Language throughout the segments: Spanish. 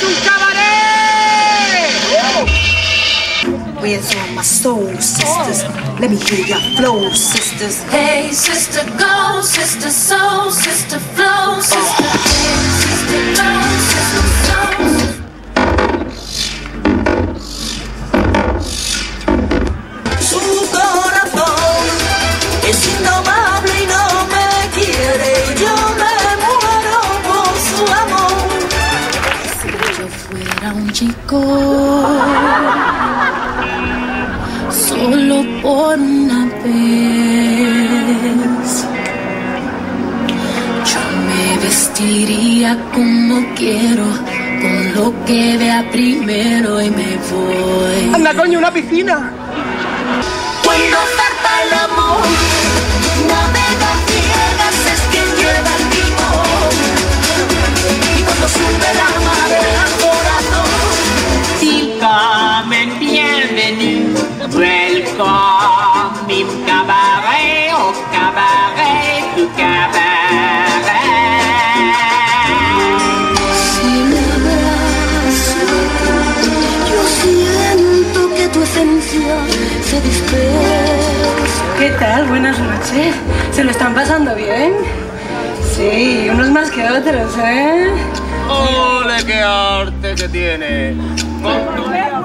un cabaret! Where's all my soul, sisters? Let me hear your flow, sisters. Hey, sister, go, sister, soul, sister, flow, sister. Hey, sister, go, sister, soul. Su corazón es indomable y no me quiere. Yo me muero por su amor. Si yo fuera un chico, solo por una vez, yo me vestiría como quiero, con lo que vea primero y me voy. ¡Anda, coño, una piscina! Cuando zarpa el amor, navega ciegas es quien lleva el timón. Y cuando sube la marea al corazón, Willkommen, bienvenue, welcome im cabaret, au cabaret, du cabaret. si me abrazo, yo siento que tu esencia se dispersa. ¿Qué tal? Buenas noches. ¿Se lo están pasando bien? Sí, unos más que otros, ¿eh? ¡Ole, qué arte que tiene!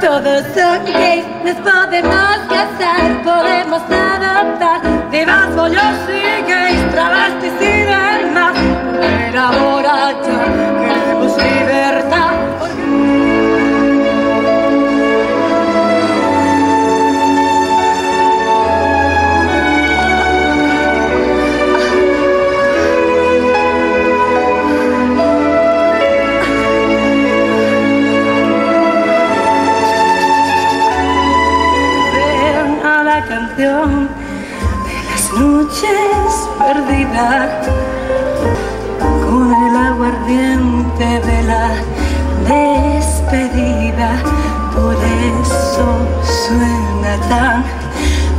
Todos son gays, nos podemos casar, podemos adoptar. Divas, bollos y gays, travestis y demás. Era borracha, queremos libertad. Canción de las noches perdidas con el aguardiente de la despedida, por eso suena tan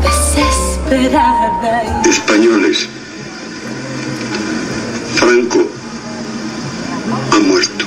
desesperada. Españoles, Franco ha muerto.